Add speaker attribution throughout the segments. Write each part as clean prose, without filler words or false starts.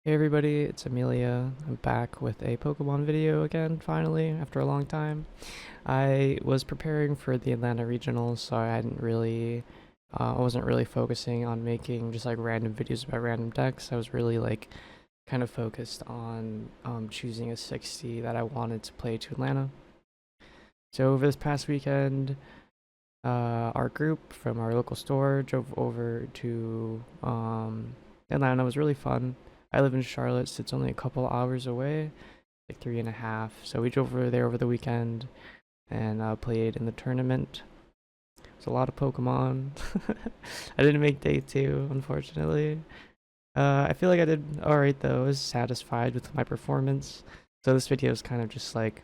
Speaker 1: Hey everybody, it's Amelia. I'm back with a Pokemon video again, finally, after a long time. I was preparing for the Atlanta Regionals, so I wasn't really focusing on making just like random videos about random decks. I was really like kind of focused on choosing a 60 that I wanted to play to Atlanta. So over this past weekend, our group from our local store drove over to Atlanta. It was really fun. I live in Charlotte, so it's only a couple hours away, like 3.5. So we drove over there over the weekend and played in the tournament. It was a lot of Pokemon. I didn't make day two, unfortunately. I feel like I did alright though. I was satisfied with my performance. So this video is kind of just like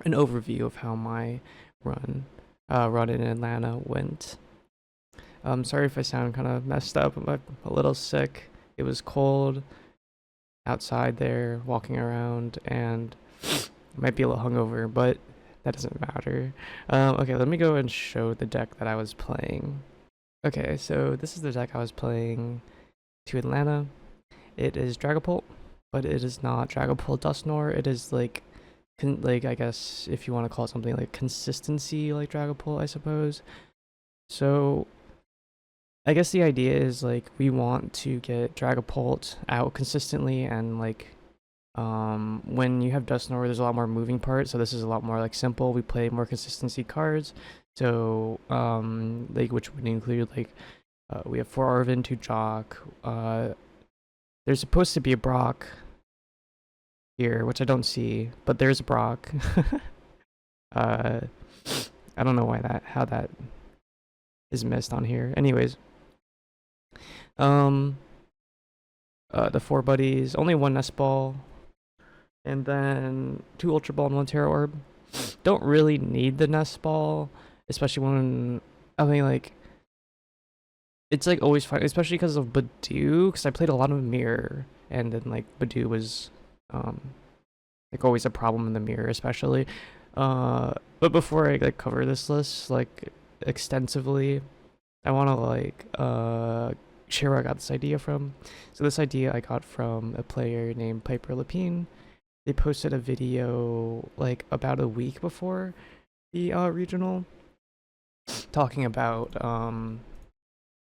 Speaker 1: an overview of how my run run in Atlanta went. Sorry if I sound kind of messed up. I'm a little sick. It was cold outside there, walking around, and I might be a little hungover, but that doesn't matter. Okay, let me go and show the deck that I was playing. Okay, so this is the deck I was playing to Atlanta. It is Dragapult, but it is not Dragapult Dusknoir. It is like I guess if you want to call it something like consistency like Dragapult, I suppose. So I guess the idea is like we want to get Dragapult out consistently, and like when you have Dusknoir there's a lot more moving parts, so this is a lot more like simple. We play more consistency cards. So like which would include like we have 4 Arven, 2 Jock. There's supposed to be a Brock here, which I don't see, but there's a Brock. uh I don't know how that is missed on here. Anyways, um the 4 buddies, only 1 nest ball, and then 2 ultra ball and 1 terra orb. Don't really need the nest ball, especially when I mean like it's like always fine, especially because of Badoo, because I played a lot of mirror, and then like Badoo was like always a problem in the mirror, especially. But before I like cover this list like extensively, I want to like share where I got this idea from. So this idea I got from a player named Piper Lapine. They posted a video like about a week before the regional, talking about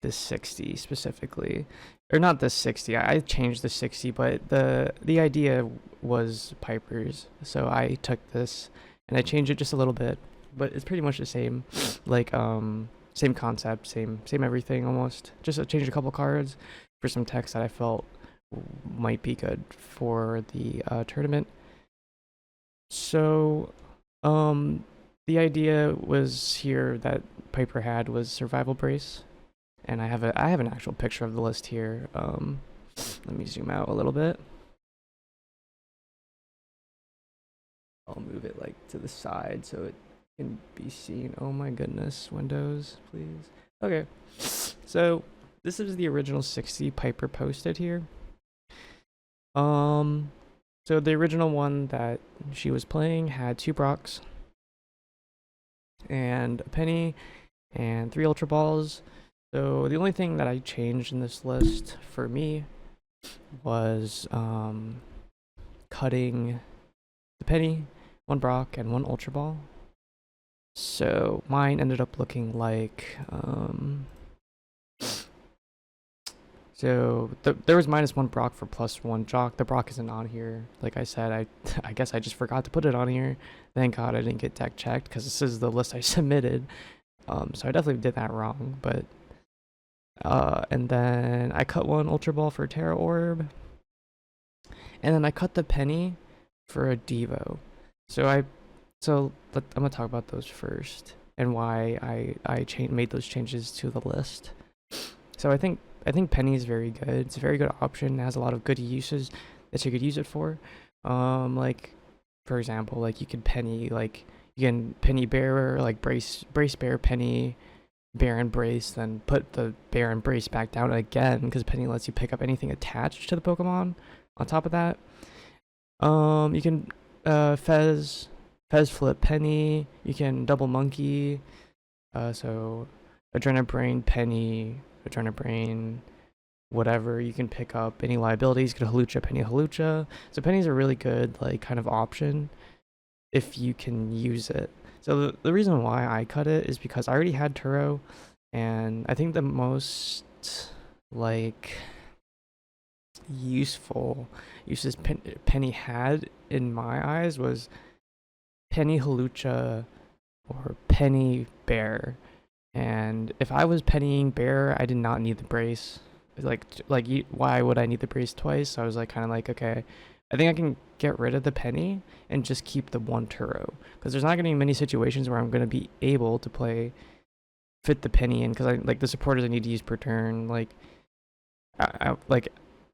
Speaker 1: this 60 specifically, or not this 60. I changed the 60, but the idea was Piper's, so I took this and I changed it just a little bit, but it's pretty much the same, like same concept, same everything almost. Just changed a couple cards for some text that I felt might be good for the tournament. So the idea was here that Piper had was Survival Brace, and I have an actual picture of the list here. Let me zoom out a little bit. I'll move it like to the side so it can be seen. Oh my goodness, Windows, please. Okay, so this is the original 60 Piper posted here. So the original one that she was playing had 2 Brocks and a Penny and 3 Ultra Balls. So the only thing that I changed in this list for me was cutting the Penny, 1 Brock, and 1 Ultra Ball. So mine ended up looking like so there was -1 Brock for +1 Jock. The Brock isn't on here. Like I said, I guess I just forgot to put it on here. Thank God I didn't get deck checked, because this is the list I submitted. So I definitely did that wrong, but and then I cut 1 Ultra Ball for Terra Orb, and then I cut the Penny for a Devo. I'm gonna talk about those first and why I made those changes to the list. So I think Penny is very good. It's a very good option. It has a lot of good uses that you could use it for. Like for example, like you can Penny Bearer, like brace Bear Penny, Bear and Brace, then put the Bear and Brace back down again, because Penny lets you pick up anything attached to the Pokemon. On top of that, you can Fez flip Penny. You can double Monkey. So Adrena Brain Penny, Adrena Brain, whatever. You can pick up any liabilities, get a Halucha, Penny Halucha. So Penny's a really good like kind of option if you can use it. So the reason why I cut it is because I already had Turo, and I think the most like useful uses Penny had in my eyes was Penny Halucha or Penny Bear. And if I was pennying Bear, I did not need the brace. Why would I need the brace twice? So I was like, kind of like, okay, I think I can get rid of the penny and just keep the one Turo, because there's not going to be many situations where I'm going to be able to fit the penny in, because I like the supporters I need to use per turn. Like, I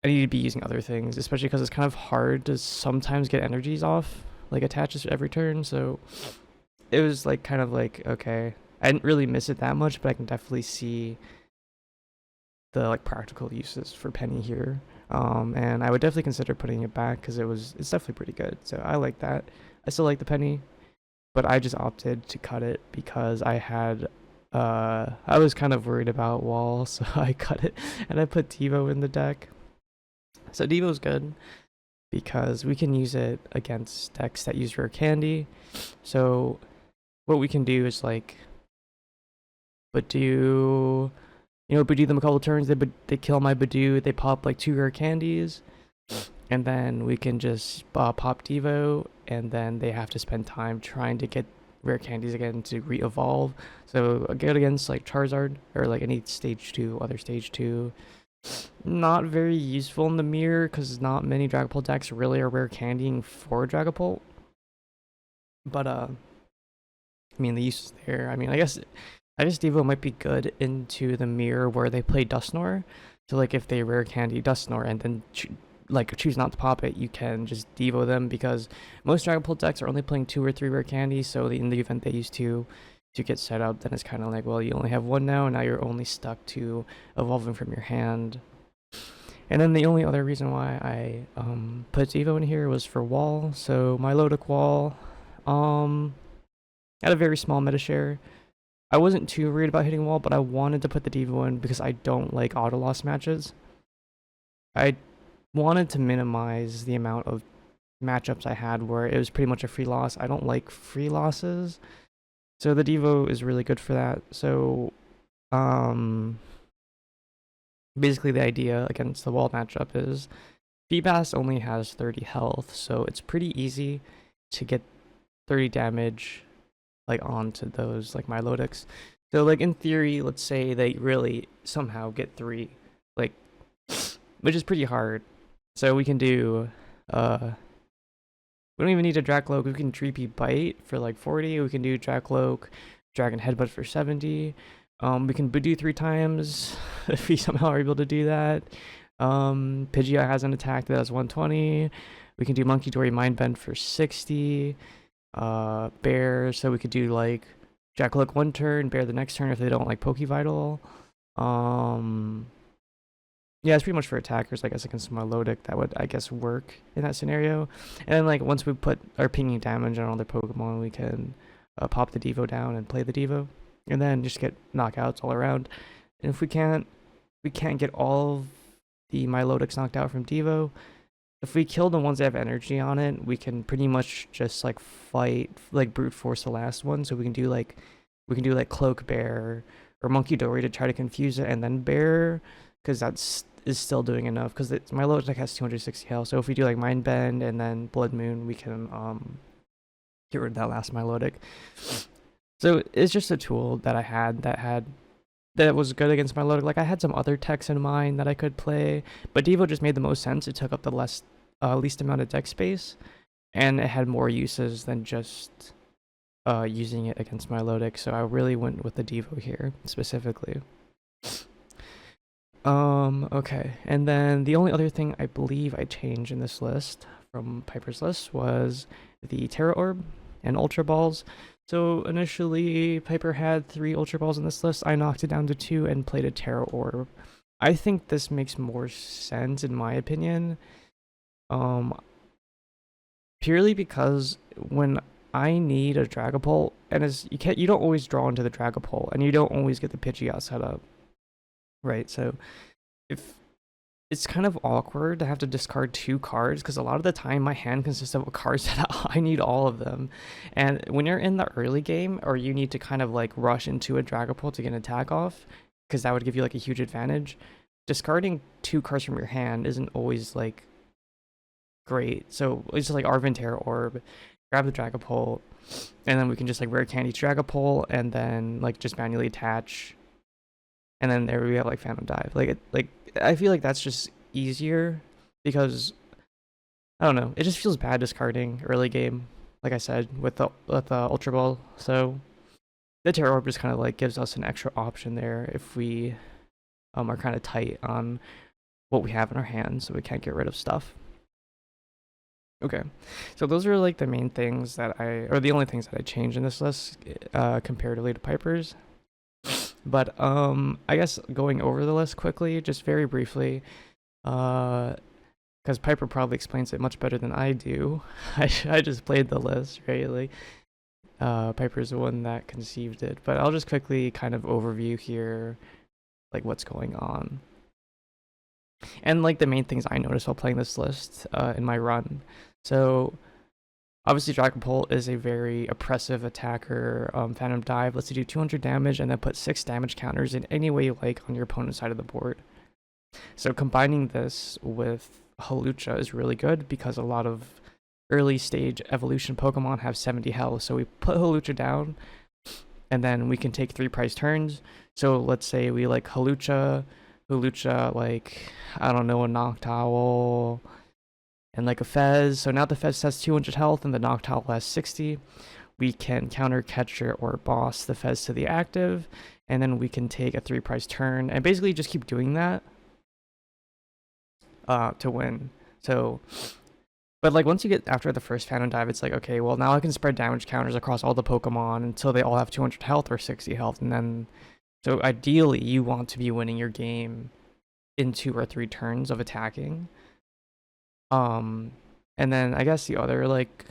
Speaker 1: need to be using other things, especially because it's kind of hard to sometimes get energies off like attaches every turn. So it was like kind of like, okay, I didn't really miss it that much, but I can definitely see the like practical uses for penny here. And I would definitely consider putting it back because it's definitely pretty good. So I like that. I still like the penny, but I just opted to cut it because I was kind of worried about wall, so I cut it and I put Devo in the deck. So Devo's good because we can use it against decks that use rare candy. So what we can do is like Badoo, Badoo them a couple turns, they kill my Badoo, they pop like 2 rare candies, and then we can just pop Devo, and then they have to spend time trying to get rare candies again to re-evolve. So good against like Charizard or like any other stage 2. Not very useful in the mirror because not many Dragapult decks really are rare candying for Dragapult. But I mean the use is there. I mean I guess Devo might be good into the mirror where they play Dusknoir. So like if they rare candy Dusknoir and then choose not to pop it, you can just Devo them, because most Dragapult decks are only playing 2 or 3 rare candies. So in the event they use 2 to get set up, then it's kind of like, well, you only have 1 now, and now you're only stuck to evolving from your hand. And then the only other reason why I put Devo in here was for wall. So my Milotic wall had a very small meta share. I wasn't too worried about hitting wall, but I wanted to put the Devo in because I don't like auto loss matches. I wanted to minimize the amount of matchups I had where it was pretty much a free loss. I don't like free losses. So the Devo is really good for that. So basically the idea against the wall matchup is Feebas only has 30 health, so it's pretty easy to get 30 damage like onto those like Milotics. So like in theory, let's say they really somehow get 3, like, which is pretty hard. So we can do we don't even need a Dracloak. We can Dreepy Bite for like 40. We can do Dracloak, Dragon Headbutt for 70. We can Badoo 3 times if we somehow are able to do that. Pidgeot has an attack that has 120. We can do Monkey Dory Mind Bend for 60. Bear, so we could do like Dracloak 1 turn, Bear the next turn if they don't like Pokevital. Yeah, it's pretty much for attackers, I guess, against Milotic. That would, I guess, work in that scenario. And then, like, once we put our pinging damage on all their Pokemon, we can pop the Devo down and play the Devo. And then just get knockouts all around. And if we can't get all of the Milotics knocked out from Devo, if we kill the ones that have energy on it, we can pretty much just, like, fight, like, brute force the last one. So we can do, like, Cloak Bear or Monkey Dory to try to confuse it, and then Bear, because that's is still doing enough, because my low deck has 260 health. So if we do like Mind Bend and then Blood Moon, we can get rid of that last Milotic. So it's just a tool that I had that was good against Milotic. Like I had some other techs in mind that I could play, but Devo just made the most sense. It took up the least amount of deck space, and it had more uses than just using it against Milotic. So I really went with the Devo here specifically. Okay, and then the only other thing I believe I changed in this list from Piper's list was the Terra Orb and Ultra Balls. So initially, Piper had 3 Ultra Balls in this list. I knocked it down to 2 and played a Terra Orb. I think this makes more sense in my opinion. Purely because when I need a Dragapult, and you don't always draw into the Dragapult, and you don't always get the Pidgeot set up. Right, so if it's kind of awkward to have to discard 2 cards because a lot of the time my hand consists of cards that I need all of them. And when you're in the early game or you need to kind of like rush into a Dragapult to get an attack off, because that would give you like a huge advantage, discarding 2 cards from your hand isn't always like great. So it's just like Arvintera Orb, grab the Dragapult, and then we can just like rare candy Dragapult and then like just manually attach. And then there we have like Phantom Dive. Like I feel like that's just easier because I don't know. It just feels bad discarding early game, like I said, with the Ultra Ball. So the Terror Orb just kind of like gives us an extra option there if we are kind of tight on what we have in our hands, so we can't get rid of stuff. Okay, so those are like the main things that or the only things that I changed in this list comparatively to Piper's. But I guess going over the list quickly, just very briefly, because Piper probably explains it much better than I do. I just played the list, right? Like Piper's the one that conceived it, but I'll just quickly kind of overview here, like what's going on. And like the main things I noticed while playing this list in my run. So obviously Dragapult is a very oppressive attacker. Phantom Dive lets you do 200 damage and then put 6 damage counters in any way you like on your opponent's side of the board. So combining this with Hawlucha is really good because a lot of early stage evolution Pokemon have 70 health. So we put Hawlucha down and then we can take 3 prize turns. So let's say we like Hawlucha, like, I don't know, a Noctowl, and like a Fez. So now the Fez has 200 health and the Noctowl has 60. We can counter Catcher or Boss the Fez to the active, and then we can take a 3 prize turn and basically just keep doing that to win. So, but like once you get after the first Phantom Dive, it's like, okay, well now I can spread damage counters across all the Pokemon until they all have 200 health or 60 health, and then so ideally you want to be winning your game in 2 or 3 turns of attacking. And then I guess the other like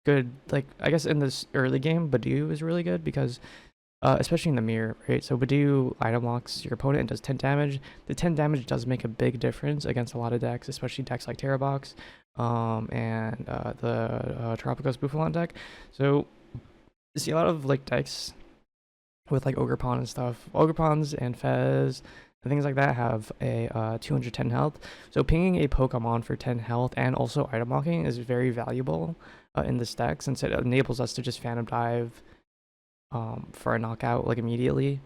Speaker 1: good, like I guess in this early game, Badoo is really good because especially in the mirror, right? So Badoo item locks your opponent and does 10 damage. The 10 damage does make a big difference against a lot of decks, especially decks like Terra Box, and the Tropicos Bouffalon deck. So you see a lot of like decks with like Ogerpon and stuff. Ogerpons and Fez and things like that have a 210 health. So pinging a Pokemon for 10 health and also item locking is very valuable in this deck, since it enables us to just Phantom Dive for a knockout like immediately.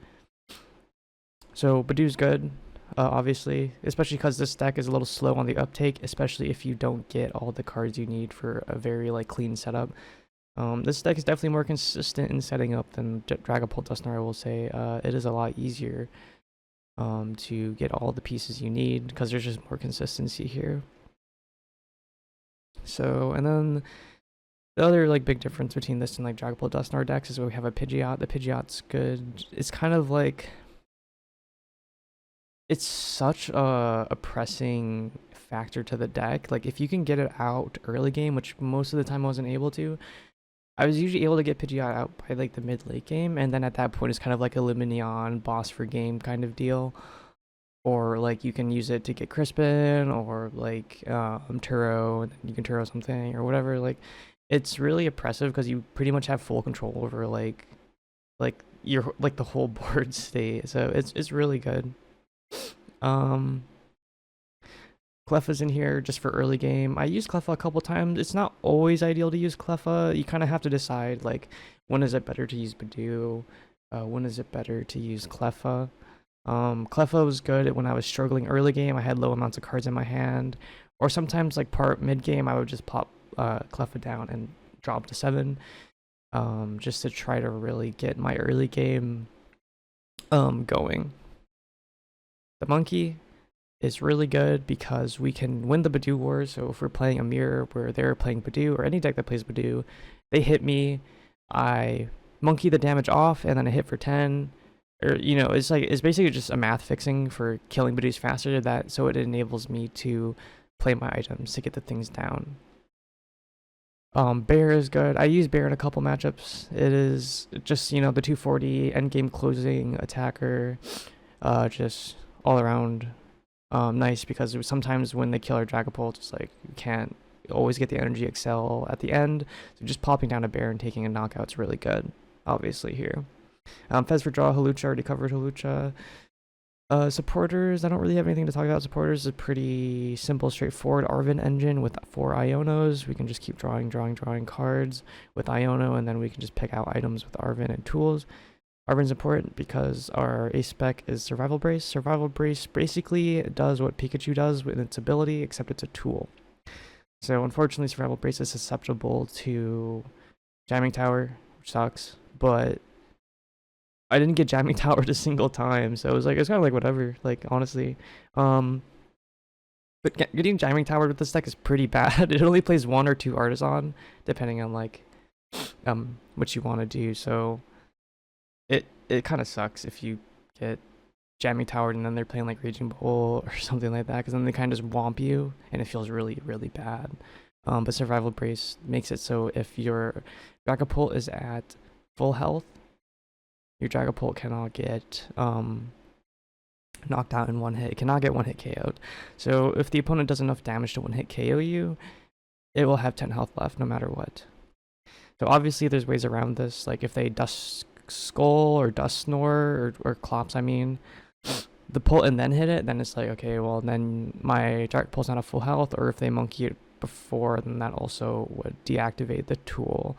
Speaker 1: So Badoo's good, obviously, especially because this deck is a little slow on the uptake, especially if you don't get all the cards you need for a very like clean setup. This deck is definitely more consistent in setting up than Dragapult Dusknoir, I will say. It is a lot easier to get all the pieces you need because there's just more consistency here. So, and then the other like big difference between this and like Dragapult Dusknoir decks is we have a Pidgeot. The Pidgeot's good. It's kind of like, it's such a pressing factor to the deck. Like if you can get it out early game, which most of the time I wasn't able to, I was usually able to get Pidgeot out by like the mid-late game, and then at that point it's kind of like a Lumineon boss for game kind of deal. Or like you can use it to get Crispin, or like Turo, and then you can Turo something or whatever. Like it's really oppressive because you pretty much have full control over like your like the whole board state. So it's really good. Cleffa's in here just for early game. I used Cleffa a couple times. It's not always ideal to use Cleffa. You kind of have to decide like when is it better to use Badoo, when is it better to use Cleffa. Cleffa was good when I was struggling early game. I had low amounts of cards in my hand, or sometimes like part mid game I would just pop Cleffa down and drop to 7, just to try to really get my early game going. The Monkey is really good because we can win the Badoo wars. So if we're playing a mirror where they're playing Badoo, or any deck that plays Badoo, they hit me, I monkey the damage off, and then I hit for 10. Or, you know, it's basically just a math fixing for killing Badoos faster, so it enables me to play my items to get the things down. Bear is good. I use Bear in a couple matchups. It is just, you know, the 240 endgame closing attacker, just all around nice because sometimes when they kill our Dragapult, it's like you can't always get the energy excel at the end. So just popping down a bear and taking a knockout is really good, obviously here. Fez for draw, Hawlucha, already covered Hawlucha. Supporters, I don't really have anything to talk about. Supporters is a pretty simple, straightforward Arven engine with 4 Ionos. We can just keep drawing cards with Iono, and then we can just pick out items with Arven and tools. Arven's important because our ace spec is Survival Brace. Survival Brace basically does what Pikachu does with its ability, except it's a tool. So unfortunately, Survival Brace is susceptible to Jamming Tower, which sucks, but I didn't get Jamming Towered a single time, so it was like, it's kind of like whatever, like, honestly. But getting Jamming Towered with this deck is pretty bad. It only plays 1 or 2 Artisan, depending on, like, what you want to do, so it kind of sucks if you get Jamming Towered and then they're playing, like, Raging Bull or something like that, because then they kind of just womp you, and it feels really, really bad. But Survival Brace makes it so if your Dragapult is at full health, your Dragapult cannot get knocked out in 1 hit. It cannot get 1 hit KO'd. So if the opponent does enough damage to 1 hit KO you, it will have 10 health left no matter what. So obviously there's ways around this, like if they Dust Skull or Dust Snore or Clops, I mean, the Pult and then hit it, then it's like, okay, well then my Dragapult's not at full health, or if they monkey it before, then that also would deactivate the tool.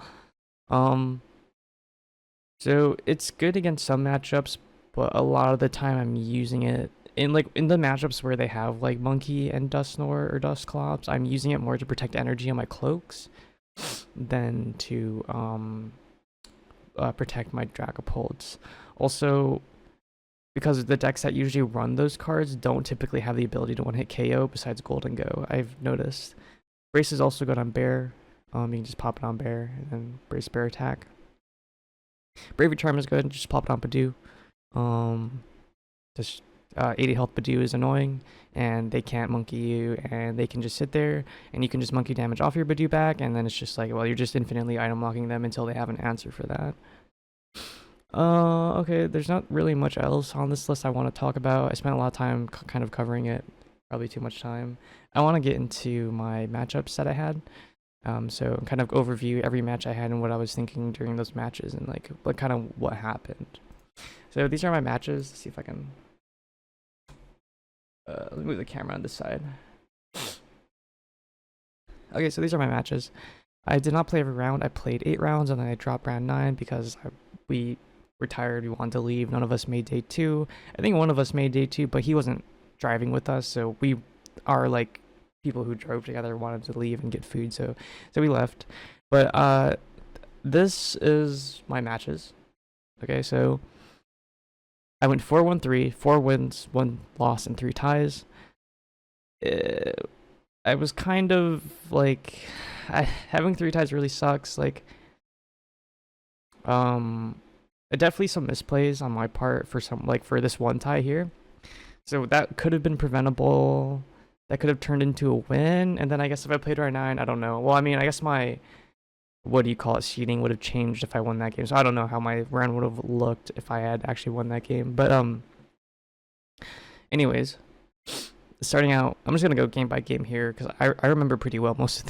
Speaker 1: So it's good against some matchups, but a lot of the time I'm using it in the matchups where they have like Monkey and Dust Snore or Dust Clops, I'm using it more to protect energy on my cloaks than to protect my Dragapults. Also, because the decks that usually run those cards don't typically have the ability to 1-hit KO besides Golden Go, I've noticed. Brace is also good on Bear. You can just pop it on Bear and then Brace Bear attack. Bravery Charm is good, just pop it on Badoo. Just 80 health Badoo is annoying, and they can't monkey you, and they can just sit there, and you can just monkey damage off your Badoo back, and then it's just like, well, you're just infinitely item locking them until they have an answer for that. Okay, there's not really much else on this list I want to talk about. I spent a lot of time kind of covering it, probably too much time. I want to get into my matchups that I had. So kind of overview every match I had and what I was thinking during those matches and like what happened. So these are my matches. Let's see if I can let me move the camera on this side. Okay, so these are my matches. I did not play every round. I played 8 rounds and then I dropped round 9 because we were tired. We wanted to leave. None of us made day 2. I think one of us made day 2, but he wasn't driving with us, so we are like people who drove together wanted to leave and get food, so we left. But this is my matches. Okay, so I went 4-1-3, 4 wins, 1 loss, and 3 ties. I was kind of like, having 3 ties really sucks. Like, definitely some misplays on my part for this 1 tie here. So that could have been preventable. That could have turned into a win, and then I guess if I played round 9, I don't know. Well, I mean, I guess my, seeding would have changed if I won that game. So I don't know how my round would have looked if I had actually won that game. But anyways, starting out, I'm just gonna go game by game here because I remember pretty well most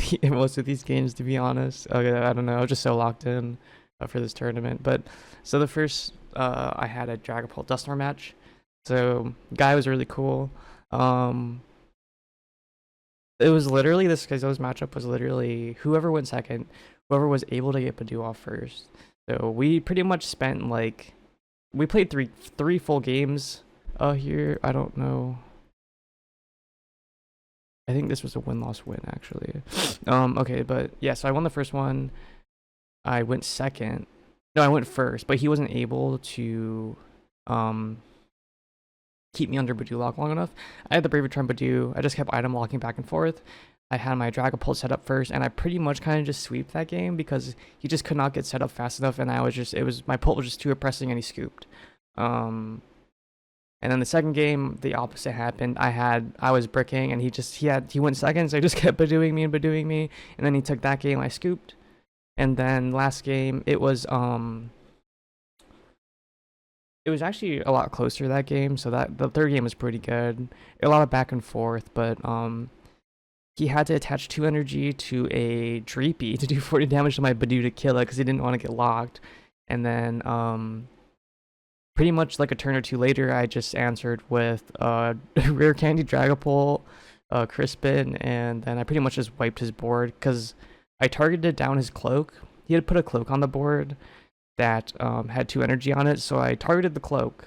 Speaker 1: of these games, to be honest. Okay, I don't know, I was just so locked in for this tournament. But so the first I had a Dragapult Dustnor match. So guy was really cool. It was literally this matchup was literally whoever went second, whoever was able to get Badoo off first. So we pretty much spent like, we played three full games here. I don't know. I think this was a win-loss-win actually. Okay, but yeah, so I won the first one. I went second. No, I went first, but he wasn't able to keep me under Badoo lock long enough. I had the Bravery Charm Badoo. I just kept item locking back and forth. I had my Dragapult set up first, and I pretty much kind of just sweeped that game because he just could not get set up fast enough, and my Pult was just too oppressing, and he scooped. And then the second game, the opposite happened. I was bricking, and he went second, so he just kept Badooing me, and then he took that game. I scooped, and then last game it was it was actually a lot closer that game. So that the third game was pretty good. A lot of back and forth, but he had to attach 2 energy to a Dreepy to do 40 damage to my Badoo to kill it because he didn't want to get locked. And then pretty much like a turn or two later, I just answered with Rare Candy, Dragapult, Crispin, and then I pretty much just wiped his board because I targeted down his cloak. He had put a cloak on the board that had 2 energy on it, so I targeted the cloak.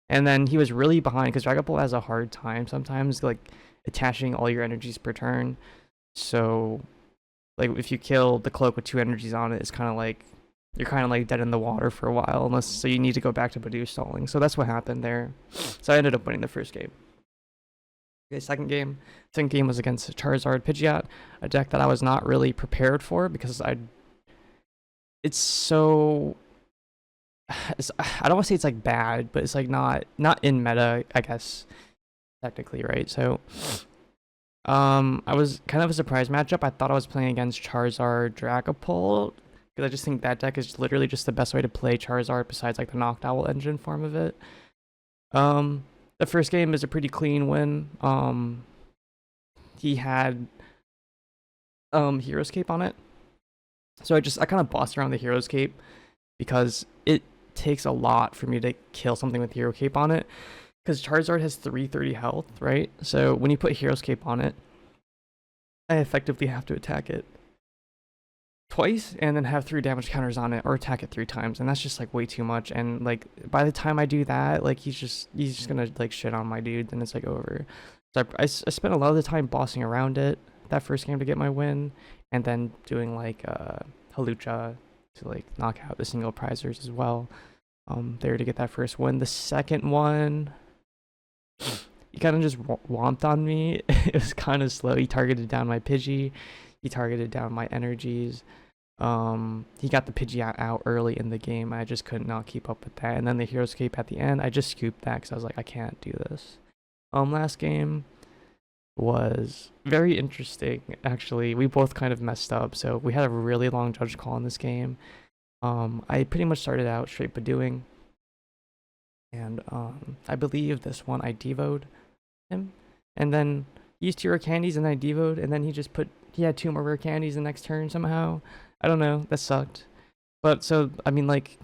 Speaker 1: And then he was really behind because Dragapult has a hard time sometimes, like attaching all your energies per turn. So, like if you kill the cloak with 2 energies on it, it's kind of like you're kind of like dead in the water for a while, unless so you need to go back to Badoo stalling. So that's what happened there. So I ended up winning the first game. Okay, second game. Second game was against Charizard Pidgeot, a deck that I was not really prepared for because it's so I don't want to say it's like bad, but it's like not in meta, I guess, technically, right? So I was kind of a surprise matchup. I thought I was playing against Charizard Dragapult because I just think that deck is literally just the best way to play Charizard besides like the Noctowl engine form of it. The first game is a pretty clean win. He had Hero's Cape on it. So I kind of bossed around the Hero's Cape because it takes a lot for me to kill something with Hero Cape on it. Because Charizard has 330 health, right? So when you put Hero's Cape on it, I effectively have to attack it twice and then have 3 damage counters on it or attack it 3 times, and that's just like way too much. And like by the time I do that, like he's just gonna like shit on my dude, and it's like over. So I spent a lot of the time bossing around it that first game to get my win, and then doing like Halucha to like knock out the single prizers as well. There to get that first win. The second one, he kind of just womped on me. It was kind of slow. He targeted down my Pidgey. He targeted down my energies. He got the Pidgeot out early in the game. I just could not keep up with that. And then the Hero's Cape at the end, I just scooped that because I was like, I can't do this. Last game was very interesting, actually. We both kind of messed up, so we had a really long judge call in this game. I pretty much started out straight Badooing, and I believe this one I devoed him, and then used 2 rare candies, and then I devoed, and then he had 2 more rare candies the next turn somehow. I don't know, that sucked. But so I mean, like,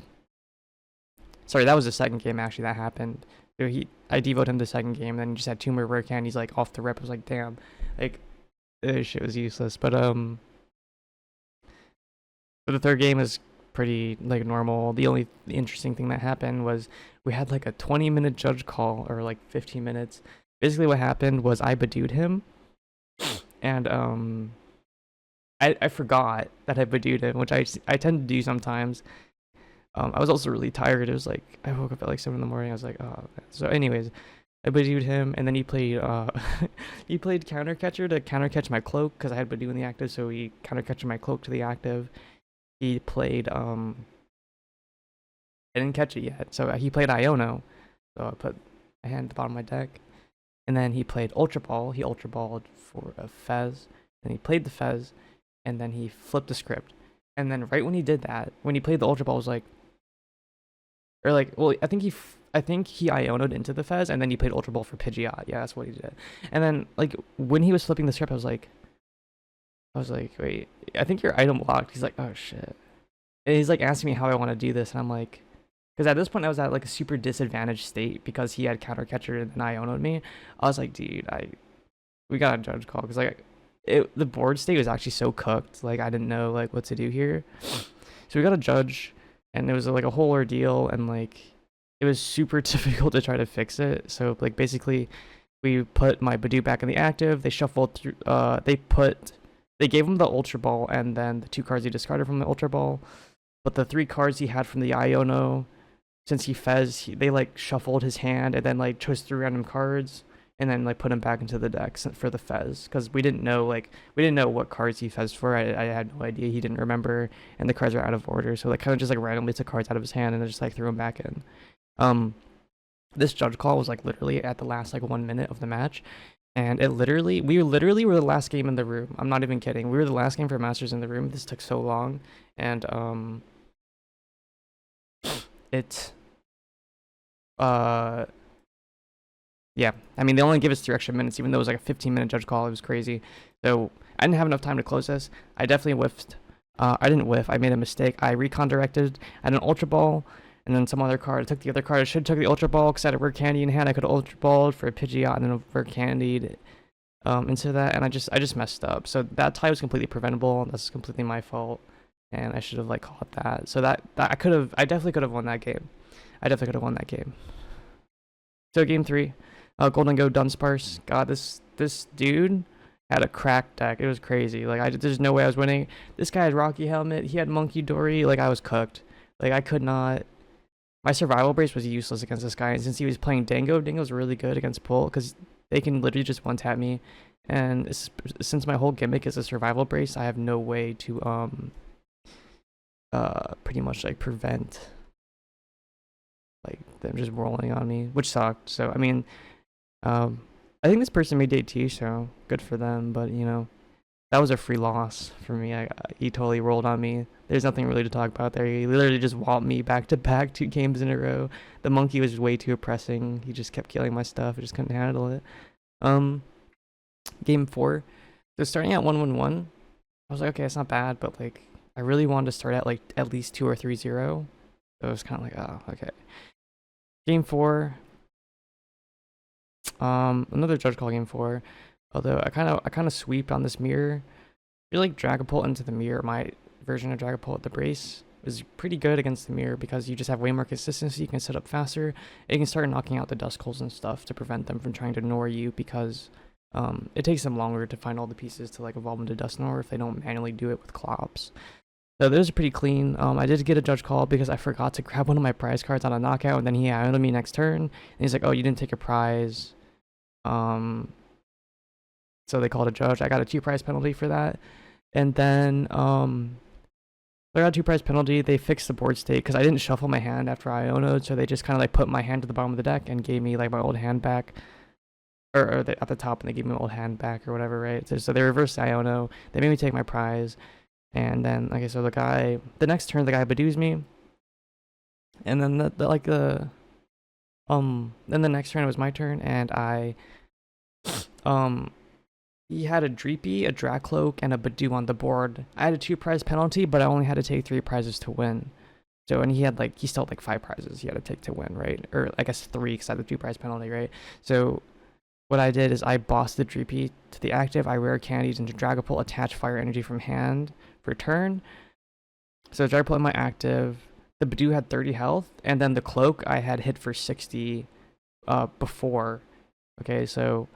Speaker 1: sorry, that was the second game actually that happened. So I devoted him the second game, and then he just had 2 more rare candies like off the rip. I was like, damn, like this shit was useless. But the third game is pretty like normal. The only interesting thing that happened was we had like a 20-minute judge call, or like 15 minutes. Basically what happened was I Badooed him, and I forgot that I Badooed him, which I tend to do sometimes. I was also really tired. It was like I woke up at like 7 in the morning. I was like, oh man. So anyways, I Badooed him, and then he played he played counter catcher to counter catch my cloak because I had Badoo in the active, so he counter catched my cloak to the active. He played I didn't catch it yet, so he played Iono. So I put a hand at the bottom of my deck, and then he played Ultra Ball. He Ultra Balled for a Fez, and he played the Fez, and then he flipped the script. And then right when he did that, when he played the Ultra Ball, was like, or like, well, I think he Iono'd into the Fez, and then he played Ultra Ball for Pidgeot. Yeah, that's what he did. And then like when he was flipping the script, I was like, wait, I think your item locked. He's like, oh shit. And he's like asking me how I want to do this, and I'm like, because at this point I was at like a super disadvantaged state because he had counter catcher and then Iono'd me. I was like, dude, we got a judge call because like the board state was actually so cooked, like I didn't know like what to do here. So we got a judge, and it was like a whole ordeal, and like it was super difficult to try to fix it. So like basically we put my Badoo back in the active. They shuffled through. They gave him the Ultra Ball and then the 2 cards he discarded from the Ultra Ball, but the 3 cards he had from the Iono, since he Fez, they like shuffled his hand and then like chose 3 random cards and then like put him back into the deck for the Fez, because we didn't know what cards he Fez for. I had no idea. He didn't remember, and the cards were out of order, so like kind of just like randomly took cards out of his hand and then just like threw him back in. This judge call was like literally at the last like 1 minute of the match. And we literally were the last game in the room. I'm not even kidding. We were the last game for Masters in the room. This took so long. And uh, yeah, I mean, they only give us 3 extra minutes, even though it was like a 15-minute judge call. It was crazy. So I didn't have enough time to close this. I definitely whiffed. I didn't whiff. I made a mistake. I recon directed. I had an Ultra Ball, and then some other card. I took the other card. I should have took the Ultra Ball because I had a Rare Candy in hand. I could have Ultra Balled for a Pidgeot and then a Rare Candied into that, and I just messed up. So that tie was completely preventable. That's completely my fault, and I should have like caught that. So that I definitely could have won that game. I definitely could have won that game. So game 3, Golden Go Dunsparce. God, this dude had a cracked deck. It was crazy. Like there's no way I was winning. This guy had Rocky Helmet. He had Monkey Dory. Like I was cooked. Like I could not. My survival brace was useless against this guy, and since he was playing Dingo's really good against Pult because they can literally just one tap me. And since my whole gimmick is a survival brace, I have no way to pretty much like prevent like them just rolling on me, which sucked. So I mean, I think this person made day 2, so good for them. But you know, that was a free loss for me. He totally rolled on me. There's nothing really to talk about there. He literally just walled me back to back 2 games in a row. The monkey was way too oppressing. He just kept killing my stuff. I just couldn't handle it. Game 4. So starting at 1-1-1, I was like, okay, it's not bad, but like I really wanted to start at like at least 2 or 3-0. So it was kind of like, oh, okay. Game 4. Another judge call game 4. Although I kind of sweeped on this mirror. I feel like Dragapult into the mirror, my version of Dragapult with the brace, is pretty good against the mirror because you just have way more consistency. You can set up faster. And you can start knocking out the Duskulls and stuff to prevent them from trying to ignore you because it takes them longer to find all the pieces to like evolve into Dusknoir if they don't manually do it with Clops. So those are pretty clean. I did get a judge call because I forgot to grab one of my prize cards on a knockout, and then he outed me next turn. And he's like, "Oh, you didn't take a prize." So they called a judge. I got a 2 prize penalty for that. And then I got a 2 prize penalty. They fixed the board state because I didn't shuffle my hand after I Iono'd, so they just kind of like put my hand to the bottom of the deck and gave me like my old hand back. Or at the top, and they gave me my old hand back or whatever, right? So they reversed Iono. They made me take my prize. And then, okay, so the next turn, the guy Badoos me. And then then the next turn it was my turn, and he had a Dreepy, a Dracloak, and a Badoo on the board. I had a 2 prize penalty, but I only had to take 3 prizes to win. So, and he still had like 5 prizes he had to take to win, right? Or I guess 3 because I had the 2 prize penalty, right? So what I did is I bossed the Dreepy to the active. I rare candies into Dragapult, attach fire energy from hand for turn. So Dragapult in my active. The Badoo had 30 health, and then the Cloak I had hit for 60 before. Okay, so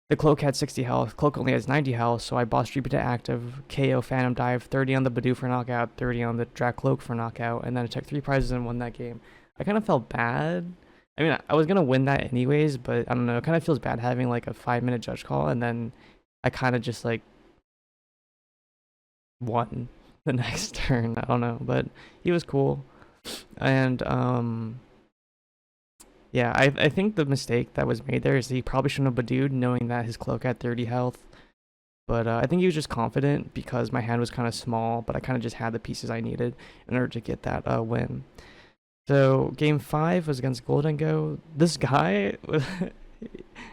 Speaker 1: the Cloak had 60 health. Cloak only has 90 health, so I bossed Dreepy to active, KO Phantom Dive, 30 on the Badoo for knockout, 30 on the Dracloak for knockout, and then I took 3 prizes and won that game. I kind of felt bad. I mean, I was going to win that anyways, but I don't know. It kind of feels bad having like a 5-minute judge call, and then I kind of just like won the next turn. I don't know, but he was cool. And yeah, I think the mistake that was made there is he probably shouldn't have Badooed knowing that his Cloak had 30 health. But I think he was just confident because my hand was kind of small, but I kind of just had the pieces I needed in order to get that win. So game 5 was against Golden Go. This guy,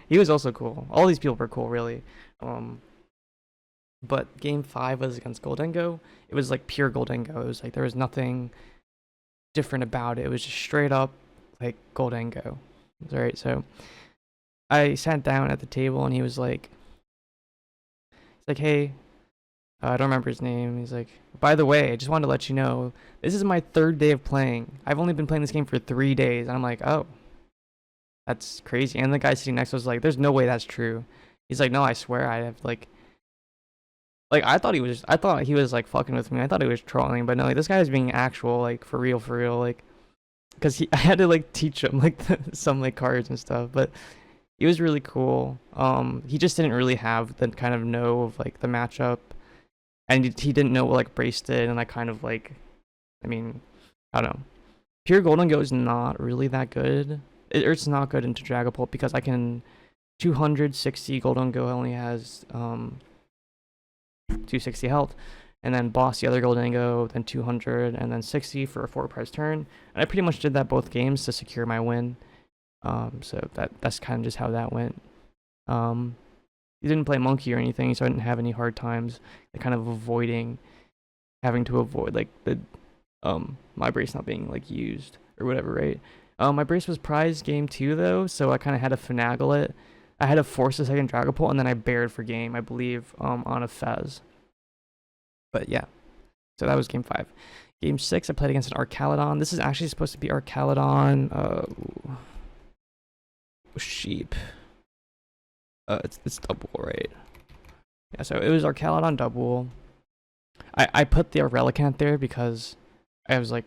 Speaker 1: he was also cool. All these people were cool, really. But game 5 was against Golden Go. It was like pure Golden Go. It was like there was nothing different about it. It was just straight up like Golden Go. Alright, so I sat down at the table and he was like, hey, I don't remember his name. He's like, by the way, I just wanted to let you know, this is my 3rd day of playing. I've only been playing this game for 3 days. And I'm like, oh, that's crazy. And the guy sitting next to us was like, there's no way that's true. He's like, no, I swear I have like I thought he was like fucking with me. I thought he was trolling, but no, like, this guy was being actual, like for real, like, because I had to like teach him like some like cards and stuff, but he was really cool. He just didn't really have the kind of know of like the matchup. And he didn't know what like Brace did, and I kind of like, I mean, I don't know. Pure Golden Go is not really that good. It's not good into Dragapult because I can 260 Golden Go only has 260 health. and then boss the other Goldingo, then 200, and then 60 for a 4-prize turn. And I pretty much did that both games to secure my win. So that's kind of just how that went. You didn't play monkey or anything, so I didn't have any hard times. Like, kind of having to avoid like the my brace not being like used or whatever, right? My brace was prize game 2 though, so I kind of had to finagle it. I had to force a second Dragapult, and then I bared for game, I believe, on a Fez. But yeah, so that was game 5. Game 6, I played against an Arcaludon. This is actually supposed to be Arcaludon. Sheep. It's double, right? Yeah, so it was Arcaludon double. I put the Relicanth there because I was like,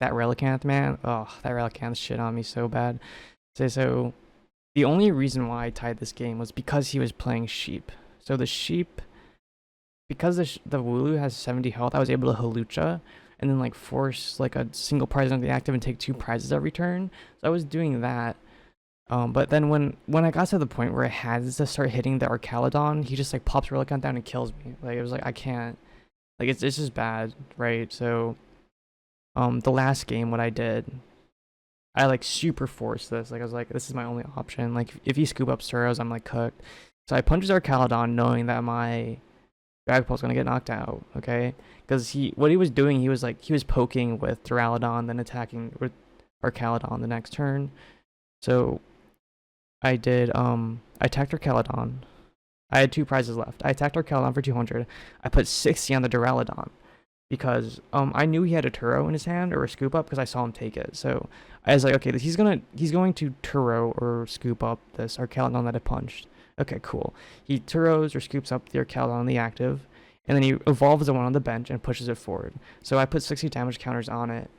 Speaker 1: that Relicanth, man. Oh, that Relicanth shit on me so bad. So the only reason why I tied this game was because he was playing Sheep. So the Sheep, because the Wooloo has 70 health, I was able to Hawlucha and then like force like a single prize on the active and take 2 prizes every turn. So I was doing that. But then when I got to the point where I had to start hitting the Arcaludon, he just like pops Relicanth down and kills me. Like, it was like, I can't. Like, it's just bad, right? So the last game, what I did, I like super forced this. Like, I was like, this is my only option. Like, if you scoop up Suros, I'm like cooked. So I punched Arcaludon knowing that my Dragapult's gonna get knocked out, okay? Because what he was doing, he was poking with Duraludon, then attacking with Arcaludon the next turn. So I did, I attacked Arcaludon. I had 2 prizes left. I attacked Arcaludon for 200. I put 60 on the Duraludon because I knew he had a Turo in his hand or a scoop up because I saw him take it. So I was like, okay, he's going to Turo or scoop up this Arcaludon that I punched. Okay, cool. He Turos or scoops up the Arcaludon on the active, and then he evolves the one on the bench and pushes it forward. So I put 60 damage counters on it.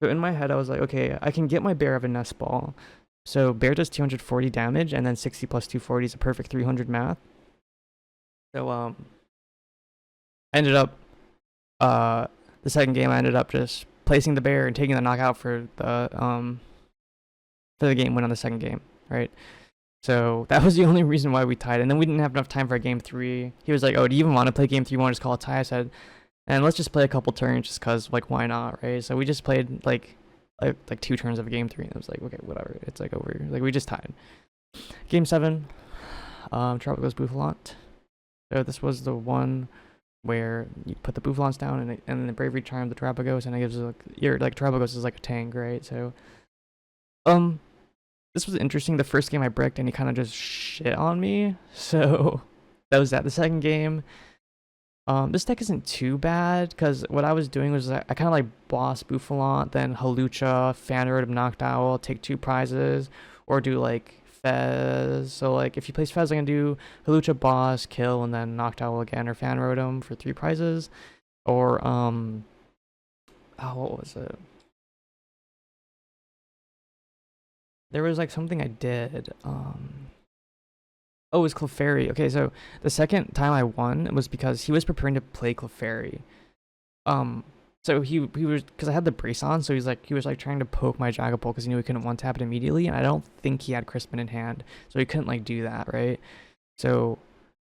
Speaker 1: So in my head, I was like, okay, I can get my bear of a nest ball. So bear does 240 damage, and then 60 plus 240 is a perfect 300 math. So I ended up the second game I ended up just placing the bear and taking the knockout for the game win on the second game, right? So that was the only reason why we tied. And then we didn't have enough time for game 3. He was like, "Oh, do you even want to play game 3? You want to just call a tie?" I said, "And let's just play a couple turns just cuz like why not, right?" So we just played like 2 turns of game 3, and it was like, okay, whatever. It's like over. Like, we just tied. Game 7, Tropical's Bouffalant. So this was the one where you put the Bouffalants down and the Bravery Charm the Terapagos, and it gives like Terapagos is like a tank, right? So this was interesting. The first game I bricked and he kind of just shit on me. So that was that. The second game, this deck isn't too bad because what I was doing was I kind of like boss Bouffalant, then Hawlucha, Fanrotom, Noctowl, take 2 prizes, or do like Fez. So like if you place Fez, I'm gonna do Hawlucha boss, kill, and then Noctowl again, or Fanrotom for 3 prizes. Or oh, what was it? There was like something I did. Oh, it was Clefairy. Okay, so the second time I won was because he was preparing to play Clefairy. So he was, because I had the brace on, so he was like trying to poke my Dragapult because he knew he couldn't one tap it immediately, and I don't think he had Crispin in hand, so he couldn't like do that, right? So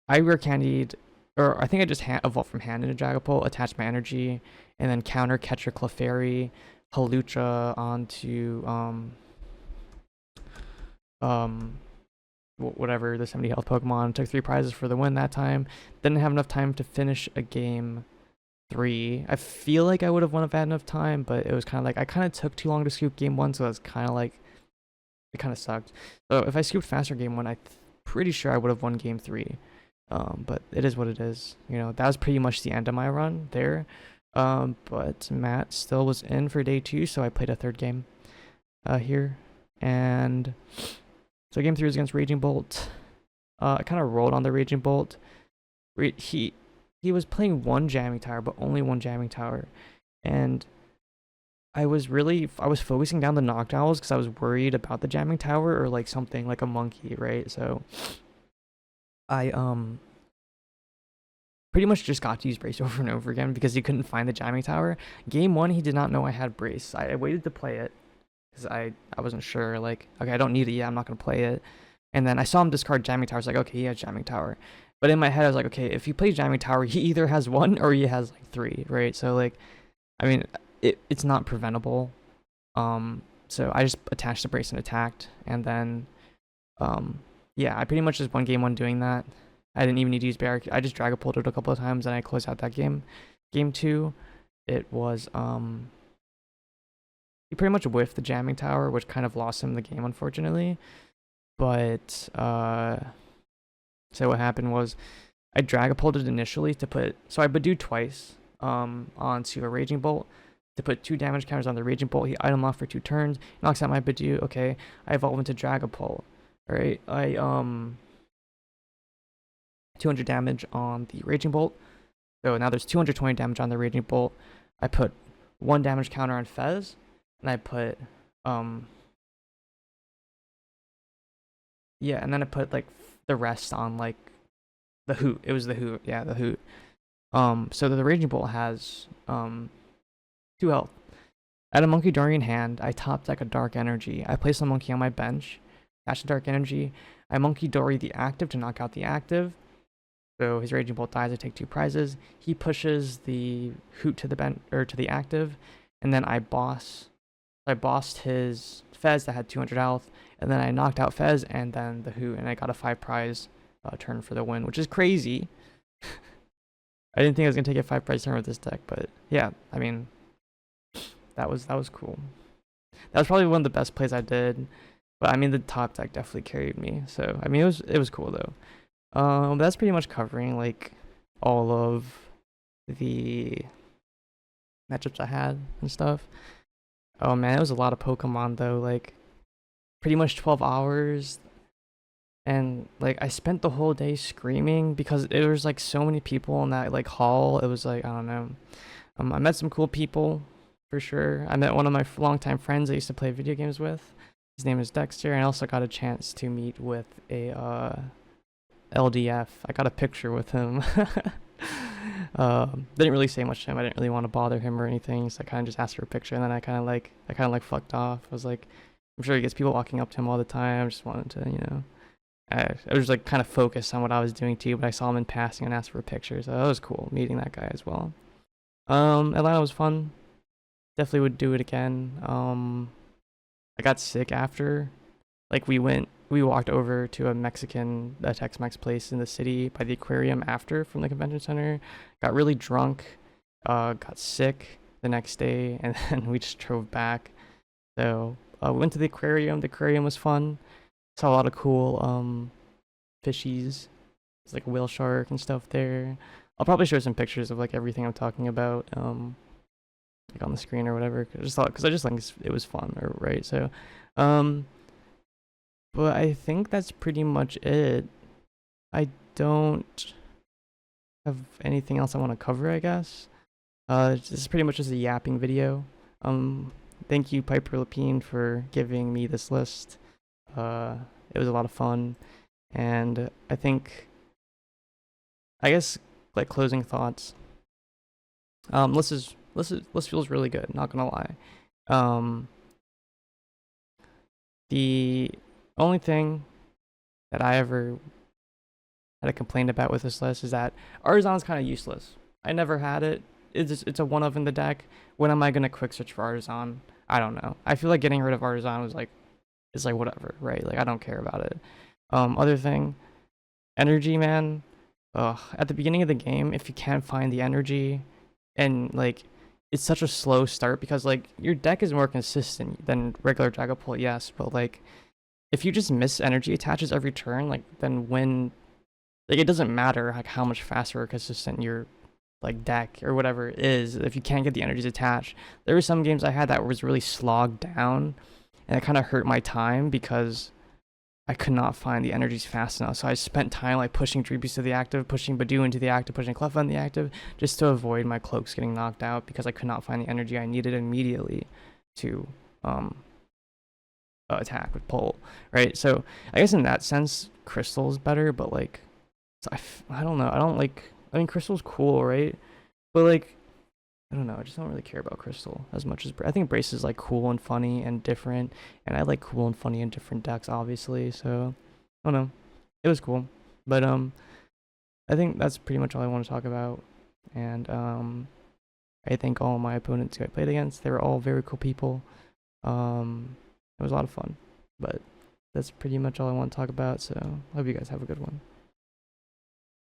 Speaker 1: I rare candied, or I think I just evolved from hand into Dragapult, attached my energy, and then counter catcher Clefairy, Hawlucha onto whatever the 70 health Pokemon, took 3 prizes for the win that time. Didn't have enough time to finish a game 3. I feel like I would have won if I had enough time, but it was kind of like I kind of took too long to scoop game 1, so that's kind of like it kind of sucked. So if I scooped faster game 1, I'm pretty sure I would have won game 3. But it is what it is. You know, that was pretty much the end of my run there. But Matt still was in for day 2, so I played a third game here, and so game 3 was against Raging Bolt. I kind of rolled on the Raging Bolt. He was playing 1 Jamming Tower, but only 1 Jamming Tower. And I was focusing down the Noctowls because I was worried about the Jamming Tower or like something like a monkey, right? So I pretty much just got to use Brace over and over again because he couldn't find the Jamming Tower. Game 1, he did not know I had Brace. I waited to play it because I wasn't sure, like, okay, I don't need it yet, I'm not going to play it. And then I saw him discard Jamming Tower. I was like, okay, he has Jamming Tower. But in my head, I was like, okay, if he plays Jamming Tower, he either has one or he has like three, right? So like, I mean, it's not preventable. So I just attached the brace and attacked, and then, yeah, I pretty much just won game one doing that. I didn't even need to use barrier. I just Dragapulted it a couple of times, and I closed out that game. Game two, it was he pretty much whiffed the Jamming Tower, which kind of lost him the game, unfortunately. But so what happened was I Dragapulted it initially to put, so I Badoo twice onto a Raging Bolt to put 2 damage counters on the Raging Bolt. He item locked for 2 turns, knocks out my Badoo. Okay, I evolve into Dragapult. Alright, I 200 damage on the Raging Bolt. So now there's 220 damage on the Raging Bolt. I put 1 damage counter on Fez, and I put yeah, and then I put like the rest on like the Hoot. It was the Hoot, yeah, the Hoot. So the Raging Bolt has 2 health. I had a Monkey Dory in hand. I top deck a Dark Energy. I place a Monkey on my bench. Dash the Dark Energy. I Monkey Dory the active to knock out the active. So his Raging Bolt dies. I take 2 prizes. He pushes the Hoot to the bench or to the active, and then I bossed his Fez that had 200 health, and then I knocked out Fez and then the Hoot, and I got a 5 prize turn for the win, which is crazy. I didn't think I was gonna take a 5 prize turn with this deck, but yeah, I mean, that was cool. That was probably one of the best plays I did. But I mean, the top deck definitely carried me. So I mean, it was cool though. That's pretty much covering like all of the matchups I had and stuff. Oh man, it was a lot of Pokemon though. Like pretty much 12 hours, and like I spent the whole day screaming because there was like so many people in that like hall. It was like, I don't know. I met some cool people for sure. I met one of my longtime friends I used to play video games with. His name is Dexter, and I also got a chance to meet with a LDF. I got a picture with him. Didn't really say much to him. I didn't really want to bother him or anything, so I kind of just asked for a picture, and then I kind of like fucked off. I was like, I'm sure he gets people walking up to him all the time. I just wanted to, you know, I was like kind of focused on what I was doing too, but I saw him in passing and asked for a picture, so that was cool meeting that guy as well. Atlanta was fun. Definitely would do it again. I got sick after. Like we walked over to a Tex-Mex place in the city by the aquarium after from the convention center. Got really drunk, got sick the next day, and then we just drove back. So we went to the aquarium. The aquarium was fun. Saw a lot of cool fishies. There's like a whale shark and stuff there. I'll probably show some pictures of like everything I'm talking about. Like on the screen or whatever. Because I just think it was fun, or right. So, but I think that's pretty much it. I don't have anything else I want to cover, I guess. This is pretty much just a yapping video. Thank you, Piper Lapine, for giving me this list. It was a lot of fun, and I guess like closing thoughts. List feels really good, not gonna lie. The only thing that I ever had a complaint about with this list is that Artisan's kind of useless. I never had it. It's a one of in the deck. When am I gonna quick search for Artisan? I don't know. I feel like getting rid of Artisan was like, it's like whatever, right? Like I don't care about it. Other thing, energy, man. Ugh, at the beginning of the game, if you can't find the energy, and like it's such a slow start because like your deck is more consistent than regular Dragapult, yes, but like if you just miss energy attaches every turn, like then when like it doesn't matter like how much faster or consistent your like deck or whatever it is, if you can't get the energies attached. There were some games I had that was really slogged down, and it kind of hurt my time because I could not find the energies fast enough. So I spent time like pushing Dreepies to the active, pushing Badoo into the active, pushing Cleffa in the active, just to avoid my cloaks getting knocked out because I could not find the energy I needed immediately to attack with Pult, right? So I guess in that sense, Crystal is better, but like, so I don't know. I mean, Crystal's cool, right? But like, I don't know. I just don't really care about Crystal as much as I think Brace is like cool and funny and different, and I like cool and funny and different decks, obviously. So I don't know. It was cool, but I think that's pretty much all I want to talk about. And I think all my opponents who I played against, they were all very cool people. It was a lot of fun. But that's pretty much all I want to talk about. So I hope you guys have a good one.